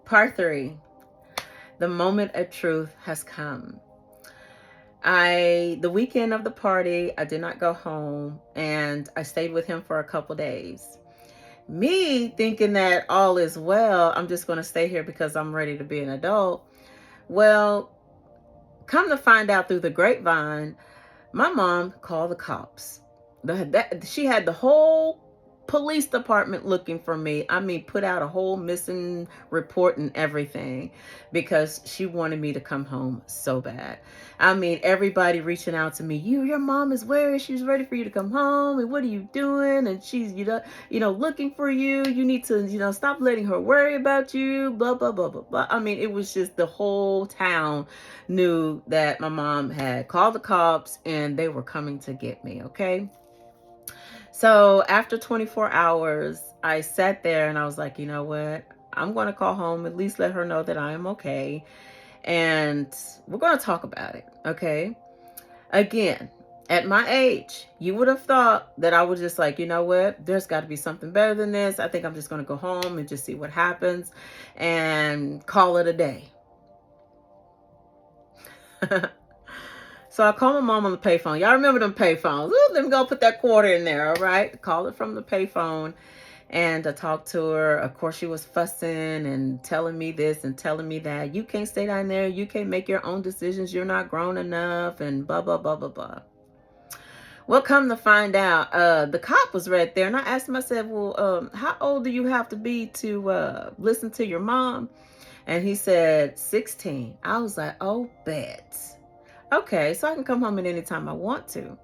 Part 3. The moment of truth has come. The weekend of the party, I did not go home and I stayed with him for a couple days. Me thinking that all is well, I'm just going to stay here because I'm ready to be an adult. Well, come to find out through the grapevine, my mom called the cops. She had the whole police department looking for me. I mean, put out a whole missing report and everything because she wanted me to come home so bad. I mean, everybody reaching out to me. Your mom is where? She's ready for you to come home. And what are you doing? And she's, looking for you. You need to, stop letting her worry about you. Blah, blah, blah, blah, blah. I mean, it was just the whole town knew that my mom had called the cops and they were coming to get me. Okay. So after 24 hours, I sat there and I was like, you know what? I'm going to call home, at least let her know that I am okay. And we're going to talk about it. Okay. Again, at my age, you would have thought that I was just like, you know what? There's got to be something better than this. I think I'm just going to go home and just see what happens and call it a day. So I called my mom on the payphone. Y'all remember them payphones? Ooh, let me go put that quarter in there, all right? Call it from the payphone. And I talked to her. Of course, she was fussing and telling me this and telling me that. You can't stay down there. You can't make your own decisions. You're not grown enough and blah, blah, blah, blah, blah. Well, come to find out, the cop was right there. And I asked him, I said, well, how old do you have to be to listen to your mom? And he said, 16. I was like, oh, bet. Okay, so I can come home at any time I want to.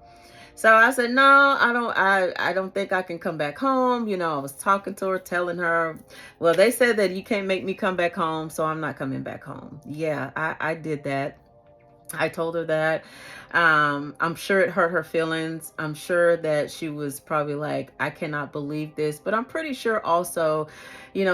So I said, no, I don't think I can come back home. I was talking to her, telling her, well, they said that you can't make me come back home, so I'm not coming back home. Yeah, I did that. I told her that. I'm sure it hurt her feelings. I'm sure that she was probably like, I cannot believe this. But I'm pretty sure also,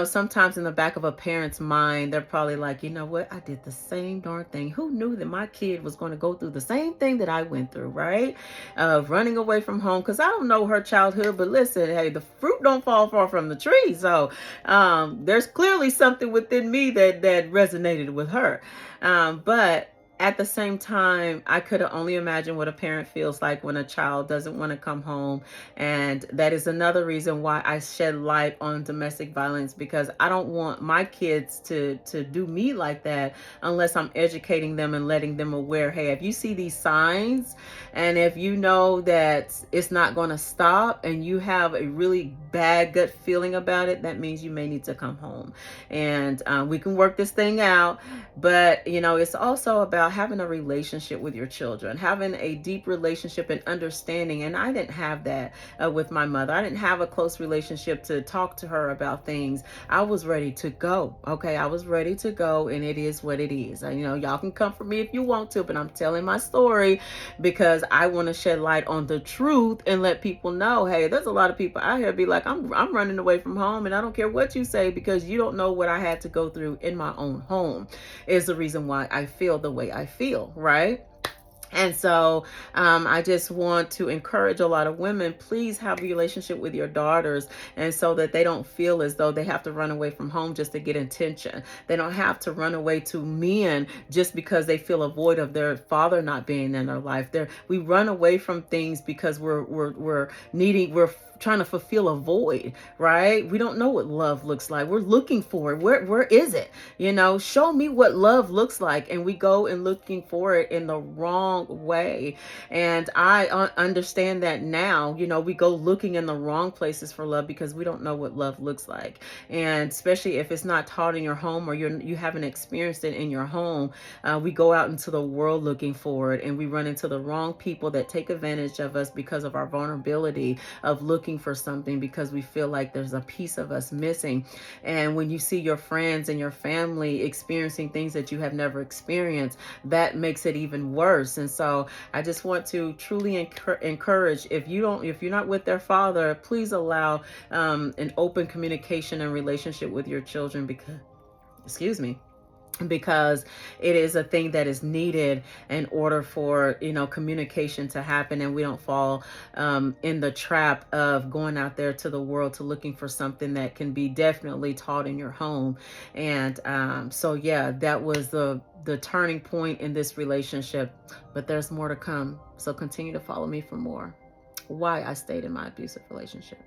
sometimes in the back of a parent's mind, they're probably like, you know what? I did the same darn thing. Who knew that my kid was going to go through the same thing that I went through, right? Running away from home. Because I don't know her childhood. But listen, hey, the fruit don't fall far from the tree. So there's clearly something within me that resonated with her. But at the same time, I could only imagine what a parent feels like when a child doesn't want to come home. And that is another reason why I shed light on domestic violence, because I don't want my kids to do me like that unless I'm educating them and letting them aware, hey, if you see these signs and if you know that it's not going to stop and you have a really bad gut feeling about it, that means you may need to come home. And we can work this thing out. But, it's also about having a relationship with your children, having a deep relationship and understanding. And I didn't have that with my mother. I didn't have a close relationship to talk to her about things. I was ready to go. Okay. I was ready to go, and it is what it is. Y'all can come for me if you want to, but I'm telling my story because I want to shed light on the truth and let people know, hey, there's a lot of people out here be like, I'm running away from home and I don't care what you say because you don't know what I had to go through in my own home is the reason why I feel the way I feel, right? And so I just want to encourage a lot of women, please have a relationship with your daughters, and so that they don't feel as though they have to run away from home just to get attention. They don't have to run away to men just because they feel a void of their father not being in their life. We run away from things because we're trying to fulfill a void, right? We don't know what love looks like. We're looking for it. Where is it? Show me what love looks like. And we go and looking for it in the wrong way. And I understand that now, we go looking in the wrong places for love because we don't know what love looks like. And especially if it's not taught in your home or you haven't experienced it in your home, we go out into the world looking for it, and we run into the wrong people that take advantage of us because of our vulnerability of looking for something, because we feel like there's a piece of us missing. And when you see your friends and your family experiencing things that you have never experienced, that makes it even worse. And so I just want to truly encourage, if you're not with their father, please allow an open communication and relationship with your children, because because it is a thing that is needed in order for, communication to happen, and we don't fall in the trap of going out there to the world to looking for something that can be definitely taught in your home. And so yeah, that was the turning point in this relationship, but there's more to come, so continue to follow me for more why I stayed in my abusive relationship.